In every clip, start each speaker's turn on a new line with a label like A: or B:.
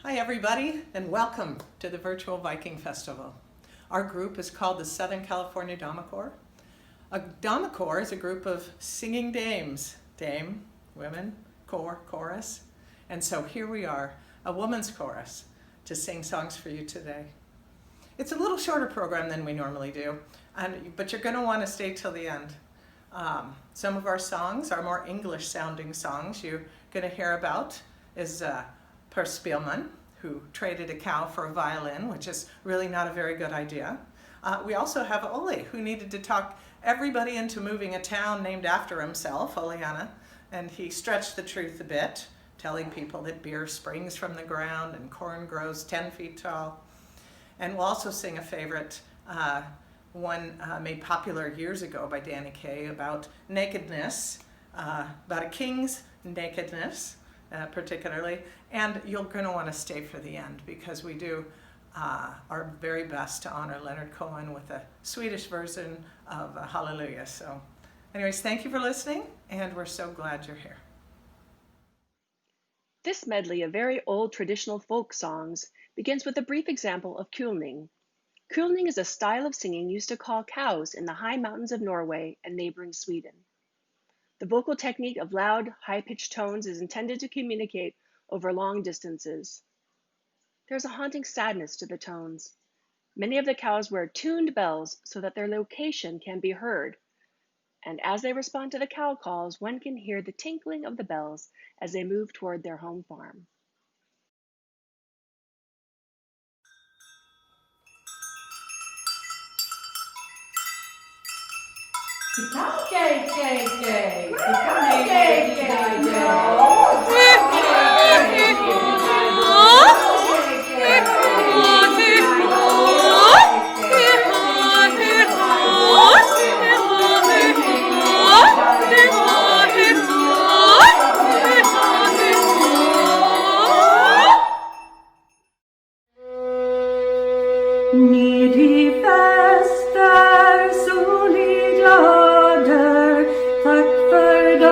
A: Hi everybody, and welcome to the virtual Viking Festival. Our group is called the Southern California Damekor. A Damekor is a group of singing dames. Dame, women, kor, chorus. And so here we are, a woman's chorus, to sing songs for you today. It's a little shorter program than we normally do, but you're going to want to stay till the end. Some of our songs are more English sounding songs. You're going to hear about is Parspilamon, who traded a cow for a violin, which is really not a very good idea. We also have Ole, who needed to talk everybody into moving a town named after himself, Oleana, and he stretched the truth a bit, telling people that beer springs from the ground and corn grows 10 feet tall. And we'll also sing a favorite, one made popular years ago by Danny Kaye about nakedness, about a king's nakedness, particularly, and you're going to want to stay for the end because we do our very best to honor Leonard Cohen with a Swedish version of Hallelujah. So anyways, thank you for listening, and we're so glad you're here.
B: This medley of very old traditional folk songs begins with a brief example of Kilning. Kilning is a style of singing used to call cows in the high mountains of Norway and neighboring Sweden. The vocal technique of loud, high-pitched tones is intended to communicate over long distances. There's a haunting sadness to the tones. Many of the cows wear tuned bells so that their location can be heard. And as they respond to the cow calls, one can hear the tinkling of the bells as they move toward their home farm.
C: Fester, sol i grader, tack för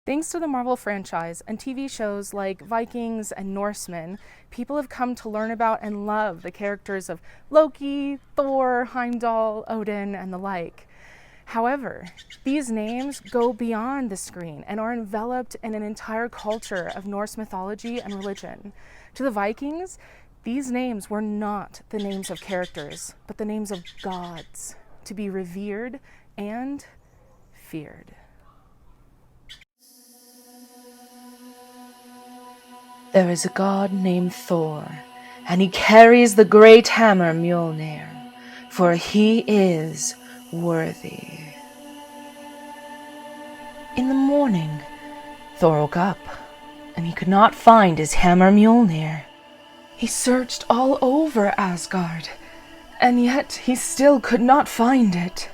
C: Thanks to the Marvel franchise and TV shows like Vikings and Norsemen, people have come to learn about and love the characters of Loki, Thor, Heimdall, Odin, and the like. However, these names go beyond the screen and are enveloped in an entire culture of Norse mythology and religion. To the Vikings, these names were not the names of characters, but the names of gods, to be revered and feared.
D: There is a god named Thor, and he carries the great hammer Mjolnir, for he is worthy. In the morning, Thor woke up, and he could not find his hammer Mjolnir. He searched all over Asgard, and yet he still could not find it.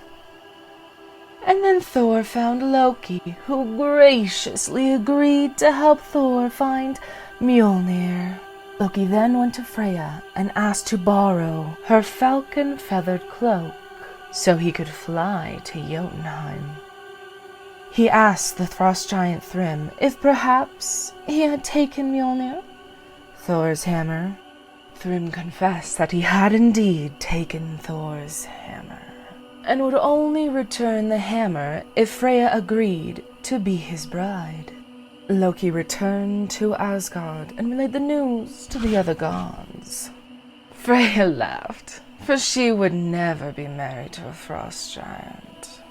D: And then Thor found Loki, who graciously agreed to help Thor find Mjolnir. Loki then went to Freya and asked to borrow her falcon-feathered cloak so he could fly to Jotunheim. He asked the frost giant Thrym if perhaps he had taken Mjolnir, Thor's hammer. Thrym confessed that he had indeed taken Thor's hammer, and would only return the hammer if Freya agreed to be his bride. Loki returned to Asgard and relayed the news to the other gods. Freya laughed, for she would never be married to a frost giant.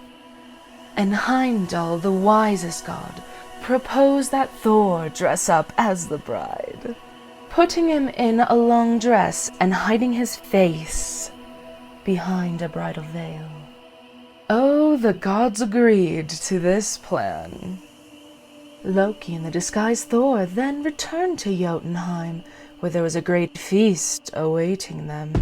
D: And Heimdall, the wisest god, proposed that Thor dress up as the bride, putting him in a long dress and hiding his face behind a bridal veil. Oh, the gods agreed to this plan. Loki and the disguised Thor then returned to Jotunheim, where there was a great feast awaiting them.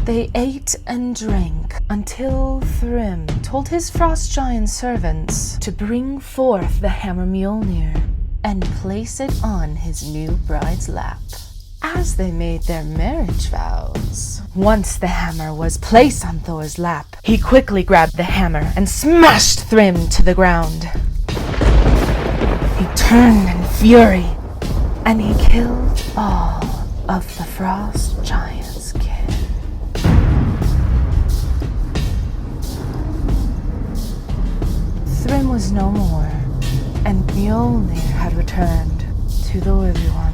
D: They ate and drank until Thrym told his frost giant servants to bring forth the hammer Mjolnir and place it on his new bride's lap, as they made their marriage vows. Once the hammer was placed on Thor's lap, he quickly grabbed the hammer and smashed Thrym to the ground. He turned in fury, and he killed all of the frost giant's kin. Thrym was no more, and Mjolnir had returned to the worthy one.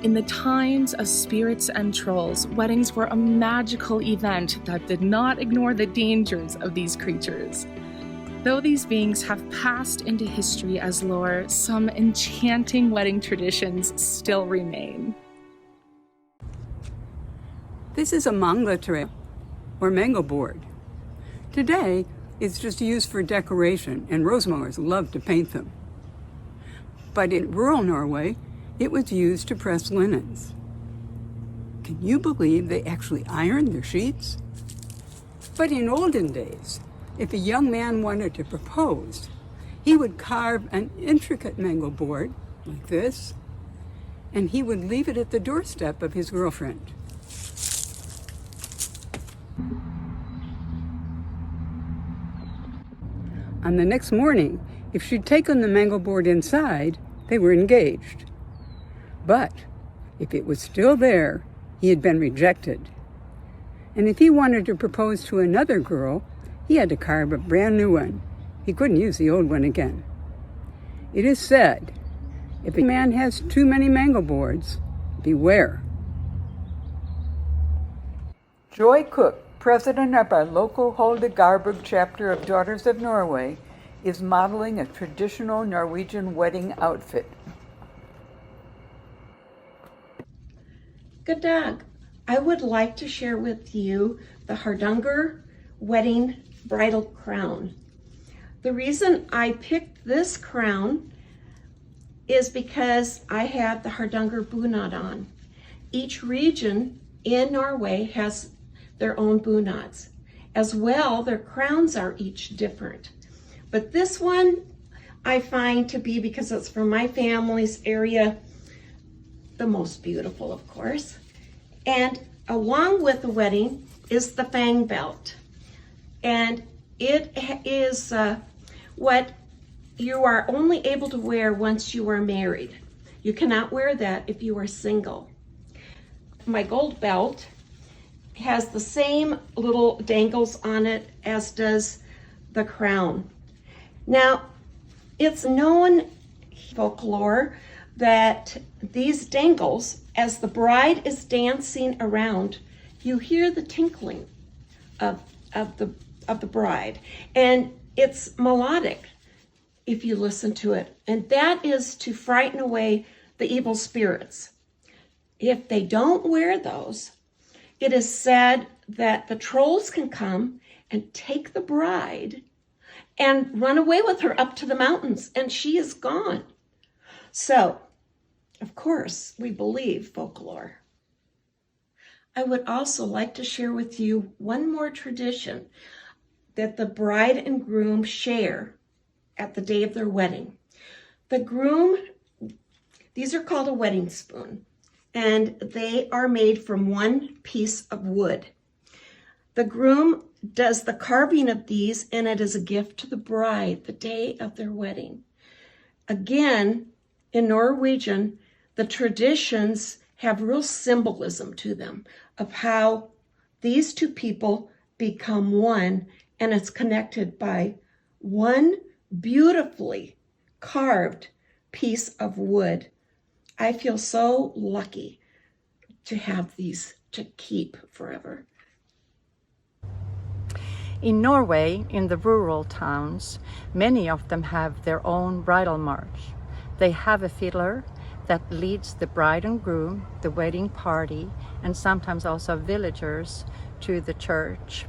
C: In the times of spirits and trolls, weddings were a magical event that did not ignore the dangers of these creatures. Though these beings have passed into history as lore, some enchanting wedding traditions still remain.
E: This is a mangla tray, or mango board. Today, it's just used for decoration, and rosemowers love to paint them. But in rural Norway, it was used to press linens. Can you believe they actually ironed their sheets? But in olden days, if a young man wanted to propose, he would carve an intricate mango board, like this, and he would leave it at the doorstep of his girlfriend. On the next morning, if she'd taken the mango board inside, they were engaged. But if it was still there, he had been rejected. And if he wanted to propose to another girl, he had to carve a brand new one. He couldn't use the old one again. It is said, if a man has too many mango boards, beware.
F: Joy Cook, president of our local Holde Garburg chapter of Daughters of Norway, is modeling a traditional Norwegian wedding outfit.
G: Good dag. I would like to share with you the Hirangor wedding bridal crown. The reason I picked this crown is because I had the Hirangor bunad on. Each region in Norway has their own bunads. As well, their crowns are each different. But this one I find to be, because it's from my family's area, the most beautiful, of course. And along with the wedding is the fang belt. And it is what you are only able to wear once you are married. You cannot wear that if you are single. My gold belt has the same little dangles on it as does the crown. Now, it's known folklore that these dangles, as the bride is dancing around, you hear the tinkling of the bride, and it's melodic if you listen to it, and that is to frighten away the evil spirits. If they don't wear those, it is said that the trolls can come and take the bride and run away with her up to the mountains, and she is gone. So, of course, we believe folklore. I would also like to share with you one more tradition that the bride and groom share at the day of their wedding. The groom, these are called a wedding spoon, and they are made from one piece of wood. The groom does the carving of these, and it is a gift to the bride the day of their wedding. Again, in Norwegian, the traditions have real symbolism to them of how these two people become one, and it's connected by one beautifully carved piece of wood. I feel so lucky to have these to keep forever.
H: In Norway, in the rural towns, many of them have their own bridal march. They have a fiddler that leads the bride and groom, the wedding party, and sometimes also villagers to the church.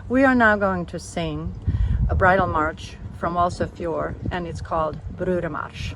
H: We are now going to sing a bridal march from Fjord, and it's called Bridal March.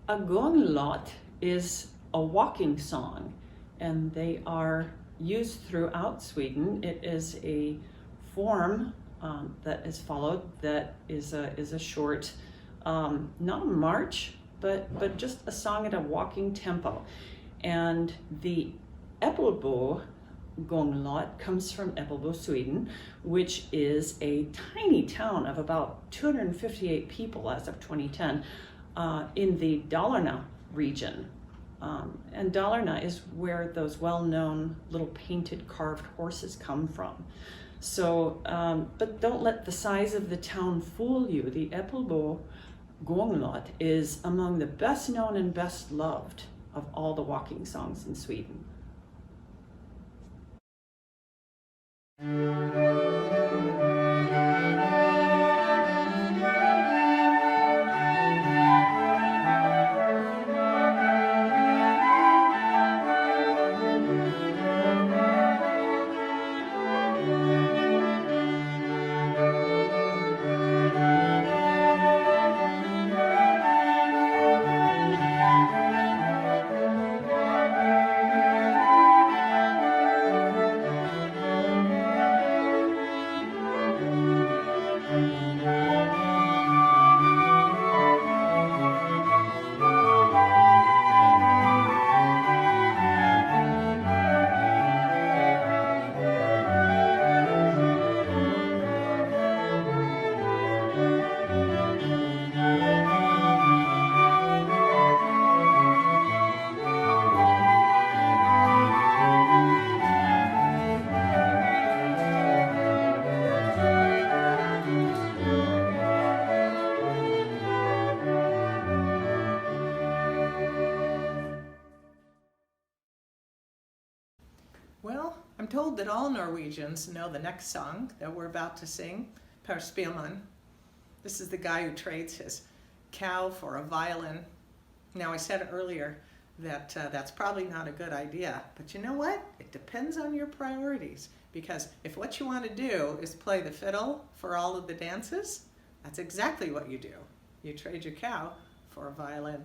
I: A gånglåt is a walking song, and they are used throughout Sweden. It is a form that is followed that is a short, not a march, but just a song at a walking tempo. And the Äppelbo gånglåt comes from Äppelbo, Sweden, which is a tiny town of about 258 people as of 2010 in the Dalarna region. And Dalarna is where those well-known little painted carved horses come from. So, but don't let the size of the town fool you. The Äppelbo Gånglåt is among the best known and best loved of all the walking songs in Sweden.
A: Well, I'm told that all Norwegians know the next song that we're about to sing, Parspilamon. This is the guy who trades his cow for a violin. Now, I said earlier that that's probably not a good idea, but you know what? It depends on your priorities, because if what you want to do is play the fiddle for all of the dances, that's exactly what you do. You trade your cow for a violin.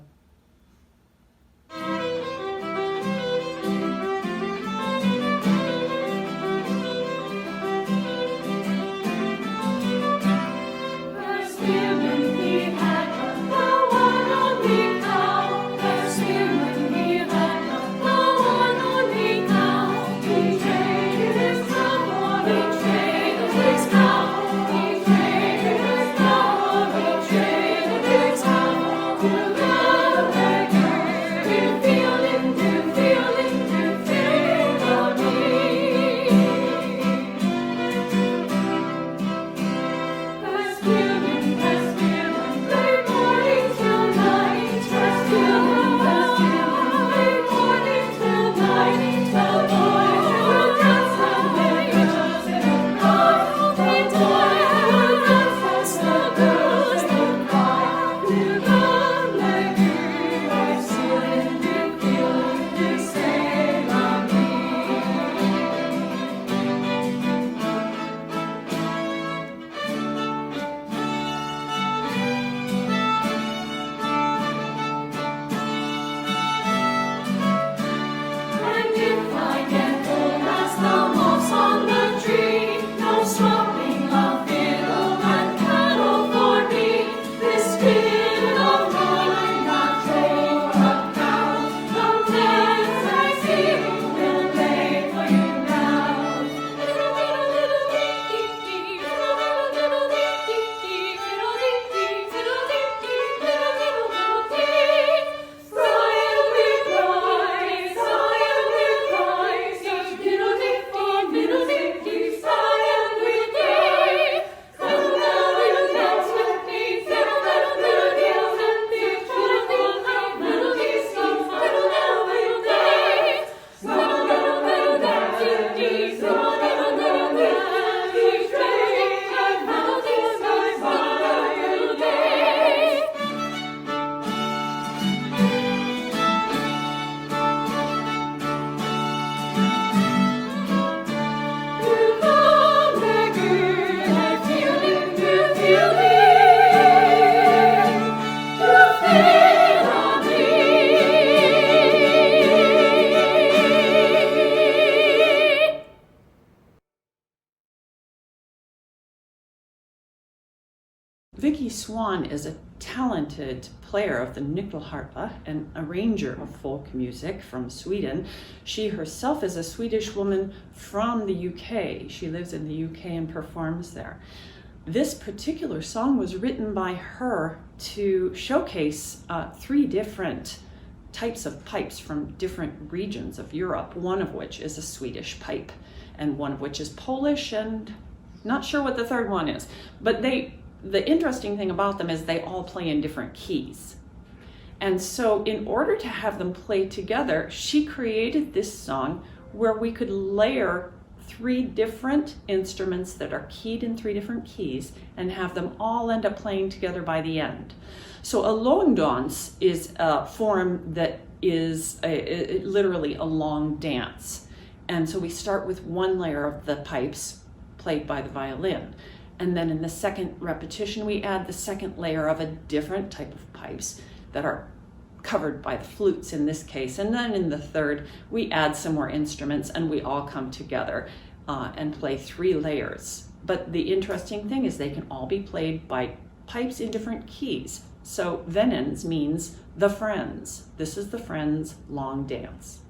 I: Vicky Swan is a talented player of the nyckelharpa and arranger of folk music from Sweden. She herself is a Swedish woman from the UK. She lives in the UK and performs there. This particular song was written by her to showcase 3 different types of pipes from different regions of Europe, one of which is a Swedish pipe, and one of which is Polish, and Not sure what the third one is, but the interesting thing about them is they all play in different keys. And so in order to have them play together, she created this song where we could layer 3 different instruments that are keyed in 3 different keys and have them all end up playing together by the end. So a long dance is a form that is literally a long dance. And so we start with 1 layer of the pipes played by the violin. And then in the second repetition, we add the second layer of a different type of pipes that are covered by the flutes in this case. And then in the third, we add some more instruments and we all come together and play 3 layers. But the interesting thing is they can all be played by pipes in different keys. So Venens means the friends. This is the friends' long dance.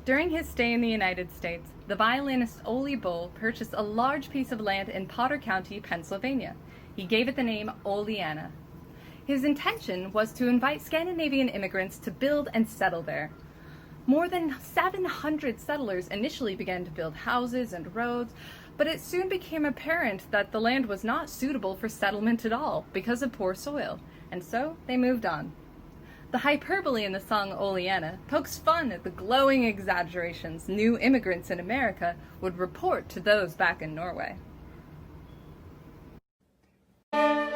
C: During his stay in the United States, the violinist Ole Bull purchased a large piece of land in Potter County, Pennsylvania. He gave it the name Oleana. His intention was to invite Scandinavian immigrants to build and settle there. More than 700 settlers initially began to build houses and roads, but it soon became apparent that the land was not suitable for settlement at all because of poor soil, and so they moved on. The hyperbole in the song Oleana pokes fun at the glowing exaggerations new immigrants in America would report to those back in Norway.
J: Oleana,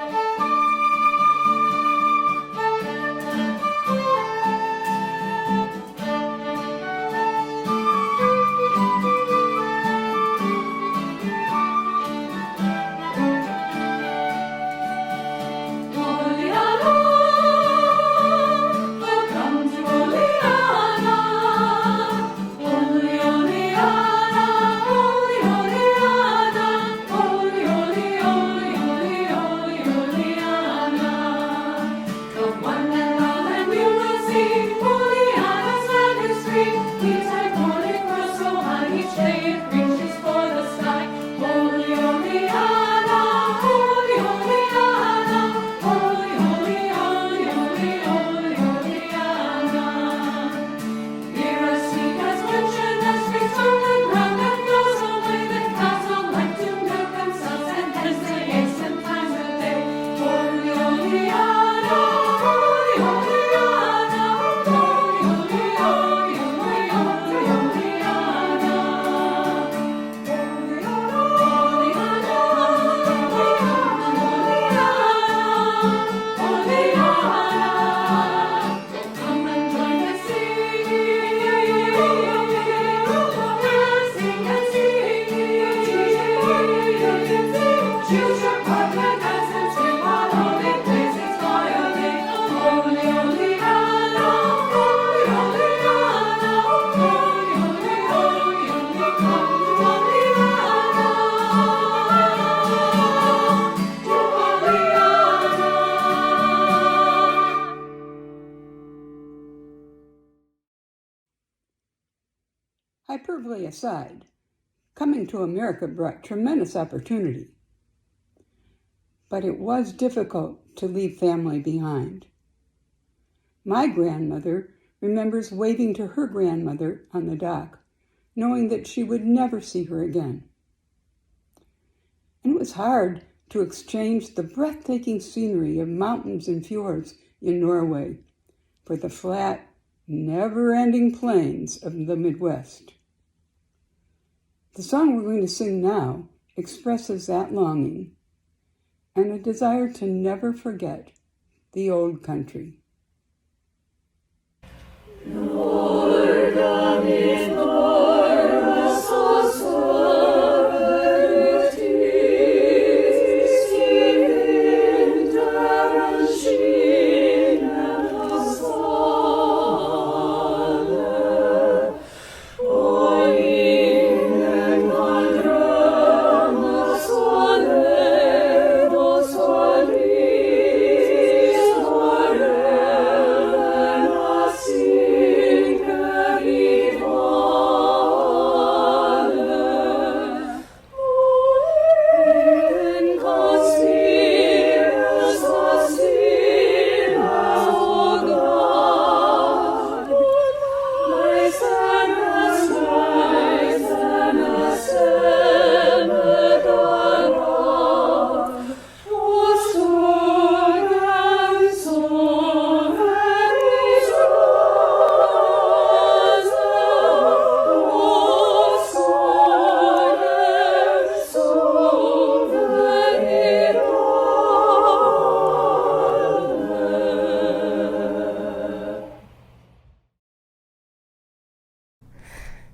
E: Hyperbole aside, coming to America brought tremendous opportunity. But it was difficult to leave family behind. My grandmother remembers waving to her grandmother on the dock, knowing that she would never see her again. And it was hard to exchange the breathtaking scenery of mountains and fjords in Norway for the flat, never-ending plains of the Midwest. The song we're going to sing now expresses that longing and a desire to never forget the old country.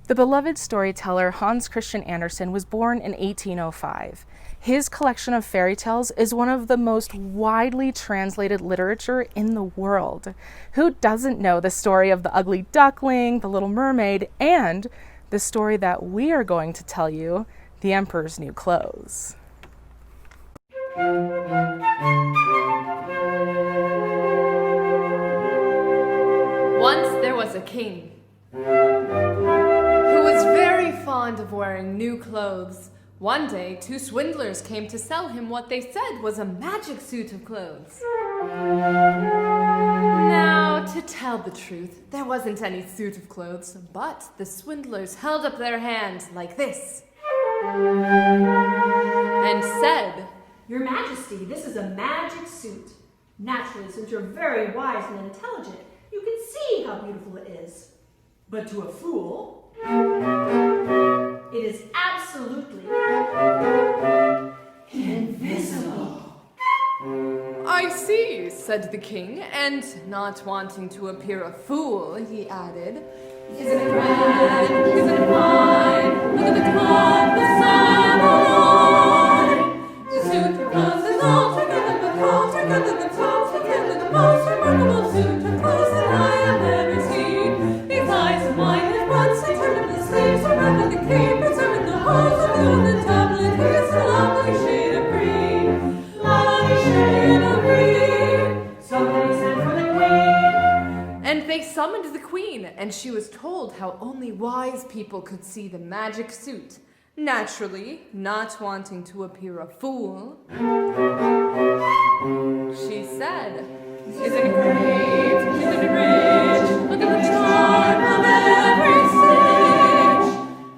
C: The beloved storyteller Hans Christian Andersen was born in 1805. His collection of fairy tales is one of the most widely translated literature in the world. Who doesn't know the story of the ugly duckling, the Little Mermaid, and the story that we are going to tell you, The Emperor's New Clothes?
J: Once there was a king who was very fond of wearing new clothes. One day, two swindlers came to sell him what they said was a magic suit of clothes. Now, to tell the truth, there wasn't any suit of clothes, but the swindlers held up their hands like this and said,
K: "Your Majesty, this is a magic suit. Naturally, since you're very wise and intelligent, you can see how beautiful it is. But to a fool, it is absolutely invisible."
J: "I see," said the king, and not wanting to appear a fool, he added, "Isn't it grand? Isn't it fine? Look at the cloth, the samurai. The suit of clothes is altogether the most remarkable suit of clothes that I have ever seen. Besides, mine is once determined, the sleeves are round and the cape is and the hose are blue, and the tablet is a lovely shade of green. Lovely shade of green." Somebody sent for the queen. And they summoned the queen, and she was told how only wise people could see the magic suit. Naturally, not wanting to appear a fool, she said, "Isn't it great? Isn't it rich? Look at the charm of every stitch.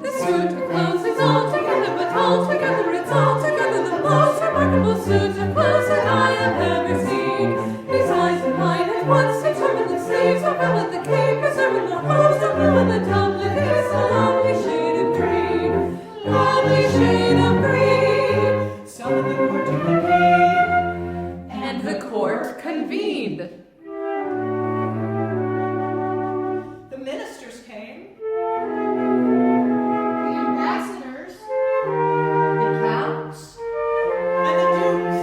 J: The suit of clothes is altogether, but altogether it's altogether the most remarkable suit of clothes that I have ever seen. Besides, the mine at once determined the sleeves are velvet, the cape is ermine, the hose are blue, and the doublet is a lovely shade of green. Lovely shade of green." Summoned the court to convene, and the court convened.
A: The ministers came.
K: The ambassadors, the counts,
A: And the dukes.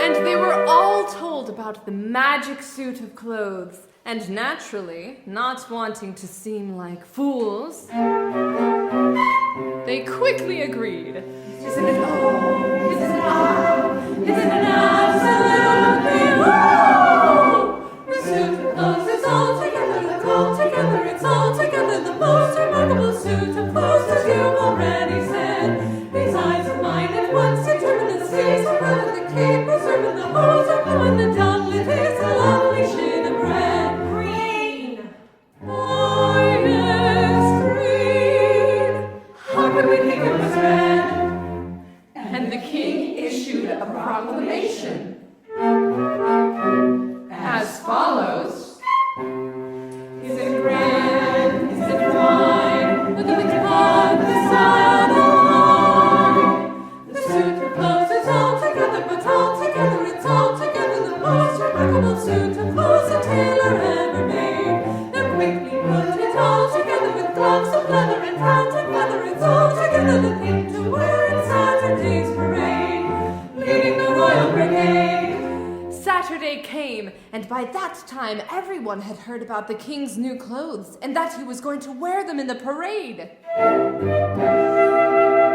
J: And they were all told about the magic suit of clothes, and naturally, not wanting to seem like fools, they quickly agreed. Isn't it oh? Isn't it ah? Isn't it absolutely oh? The suit of clothes is altogether, it's altogether the most remarkable
L: Saturday came, and by that time everyone had heard about the king's new clothes and that he was going to wear them in the parade.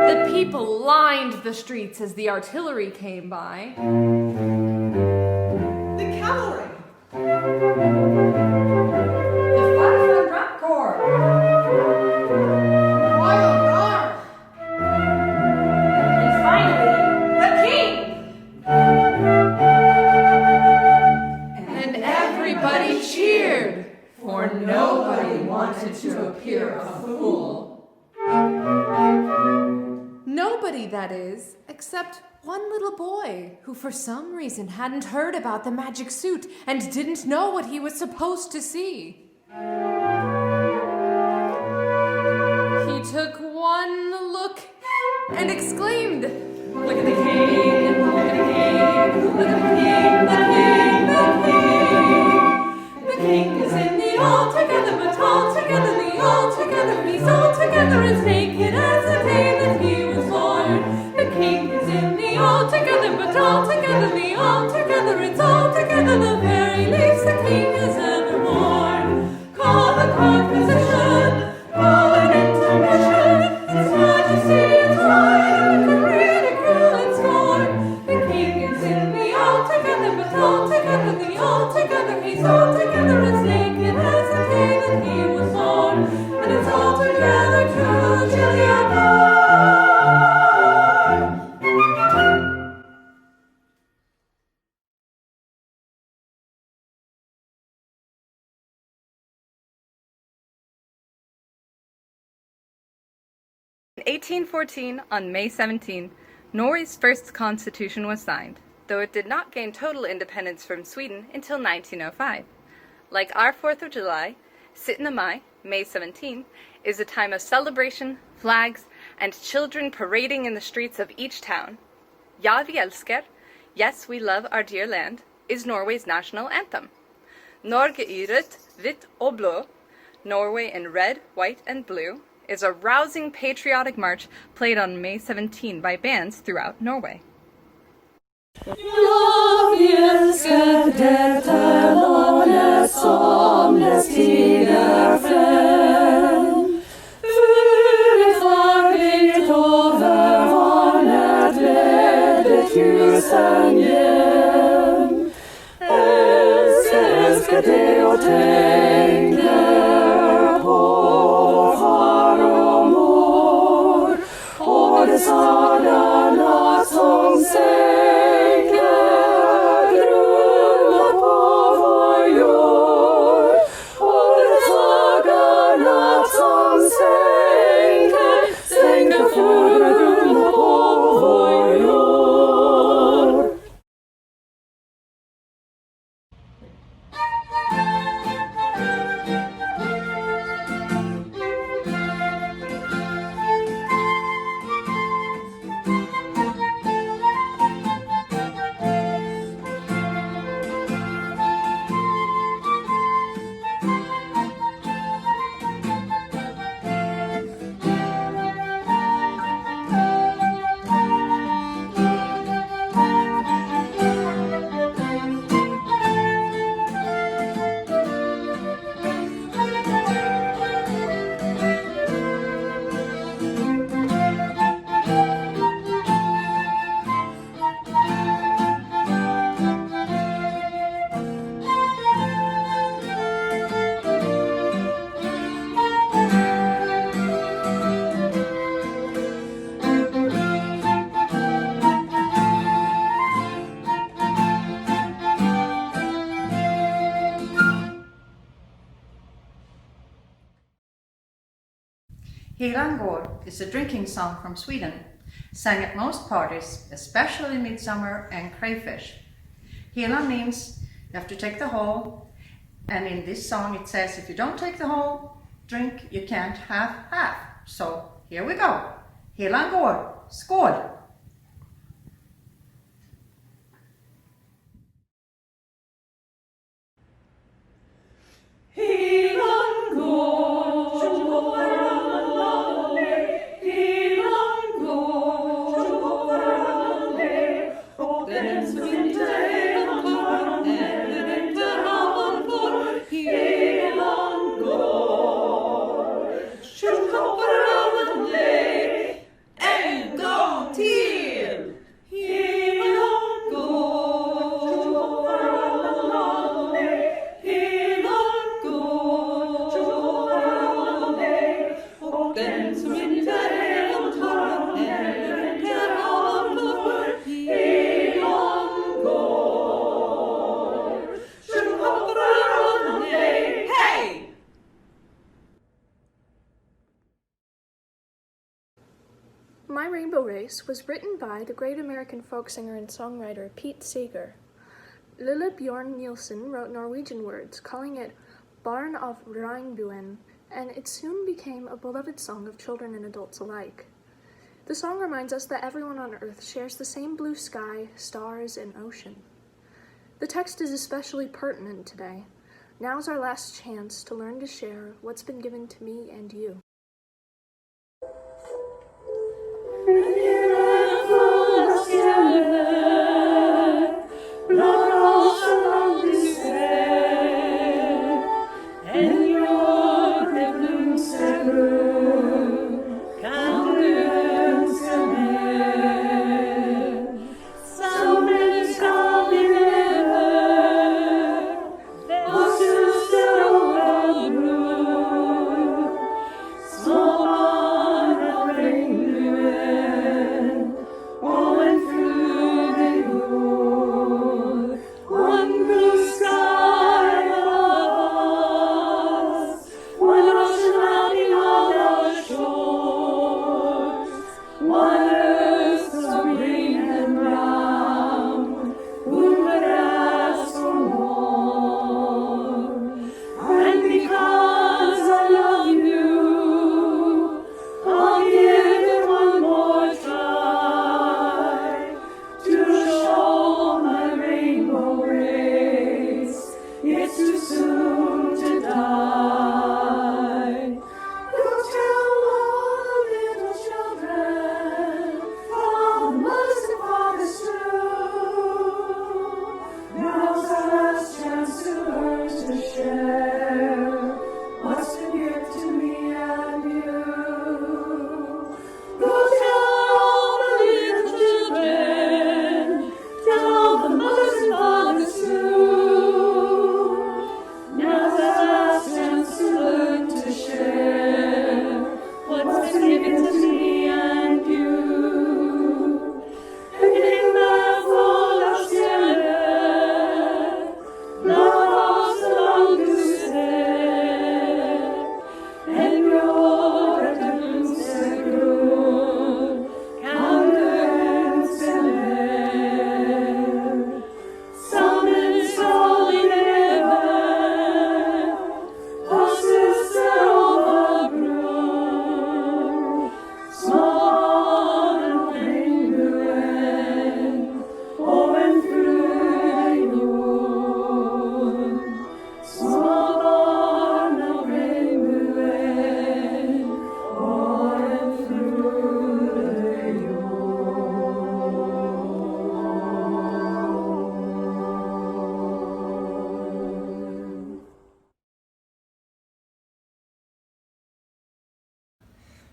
L: The people lined the streets as the artillery came by.
A: The cavalry.
J: The Fife Drum Corps.
L: Royal Guard.
K: And finally, the king!
L: And everybody cheered, for nobody wanted to appear a fool. Nobody, that is, except one little boy who for some reason hadn't heard about the magic suit and didn't know what he was supposed to see. He took one look and exclaimed, "Look at the king, look at the king, look at the king, the king, the king. The king is in the altogether, but altogether, the altogether, he's altogether as naked as the day that he was born. The king is in the altogether, but altogether, the altogether, it's altogether the very least the king has ever worn. Call the court physician, call an intermission, His Majesty is lying with ridicule and scorn. The king is in the altogether, but altogether, the altogether, he's altogether as naked as the day that he was born, and it's altogether true, Juliana.
C: 1814, on May 17, Norway's first constitution was signed, though it did not gain total independence from Sweden until 1905. Like our 4th of July, 17 Mai, May 17, is a time of celebration, flags, and children parading in the streets of each town. Ja, vi elsker, Yes, We Love Our Dear Land, is Norway's national anthem. Norge i rødt, hvitt og blå, Norway in red, white, and blue, is a rousing patriotic march played on May 17 by bands throughout Norway.
J: Ja, vi elsker dette landet som dess tider frem. Urettferdig over vannet ledde 1000 hjem. Elsker det å tenke på far og mor, og det saga natt som senker grunnet på vår jord, og det saga natt som senker for grunnet på vår jord.
H: Hirangor is a drinking song from Sweden, sang at most parties, especially midsummer and crayfish. Hela means you have to take the whole, and in this song it says if you don't take the whole drink, you can't have half. So here we go. Hirangor, skål!
J: Den
M: Rainbow Race was written by the great American folk singer and songwriter Pete Seeger. Lille Bjorn Nielsen wrote Norwegian words, calling it Barn of Rainbowen, and it soon became a beloved song of children and adults alike. The song reminds us that everyone on Earth shares the same blue sky, stars, and ocean. The text is especially pertinent today. Now's our last chance to learn to share what's been given to me and you.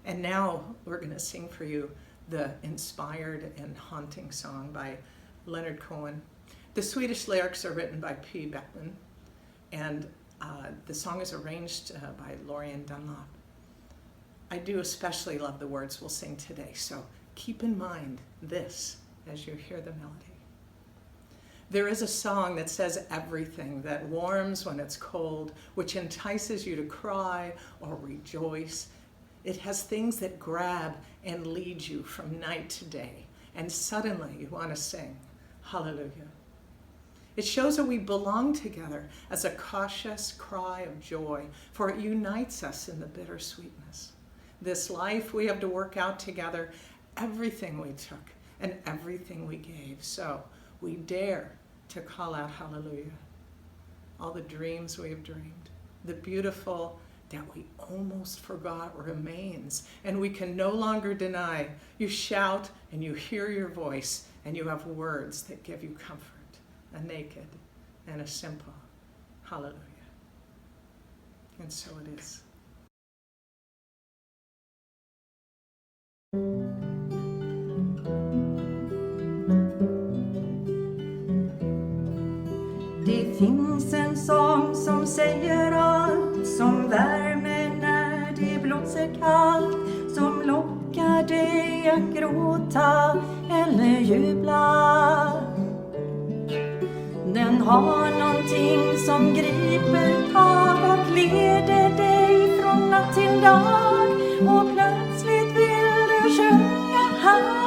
A: And now we're going to sing for you the inspired and haunting song by Leonard Cohen. The Swedish lyrics are written by P. Beckman, and the song is arranged by Lorian Dunlop. I do especially love the words we'll sing today, so keep in mind this as you hear the melody. There is a song that says everything, that warms when it's cold, which entices you to cry or rejoice. It has things that grab and lead you from night to day, and suddenly you want to sing hallelujah. It shows that we belong together as a cautious cry of joy, for it unites us in the bittersweetness. This life we have to work out together, everything we took and everything we gave. So we dare to call out hallelujah. All the dreams we have dreamed, the beautiful that we almost forgot remains, and we can no longer deny. You shout and you hear your voice, and you have words that give you comfort, a naked and a simple hallelujah. And so it is.
N: Det finns en sång som säger allt, som värmer när det blåser kallt, som lockar dig att gråta eller jubla. Den har någonting som griper tag och leder dig från natt till dag, och plötsligt vill du sjunga här.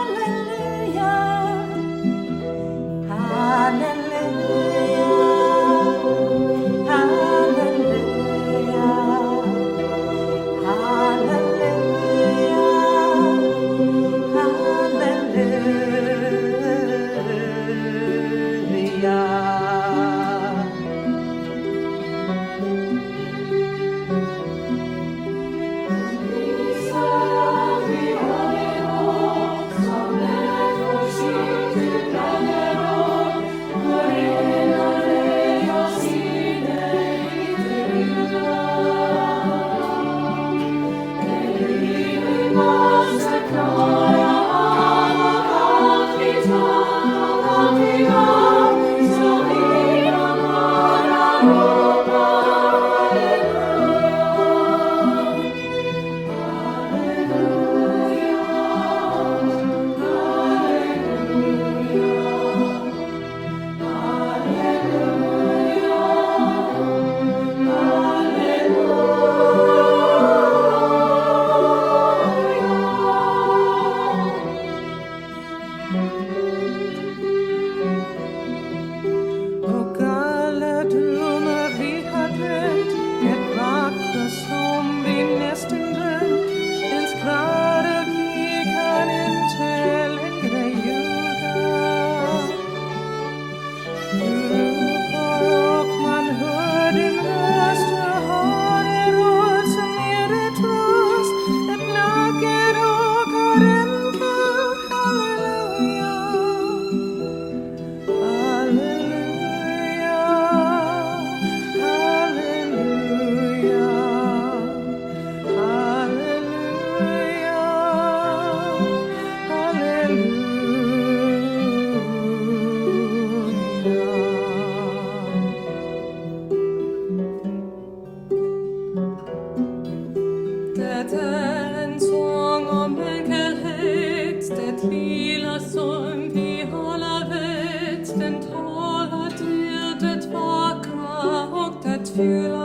J: feel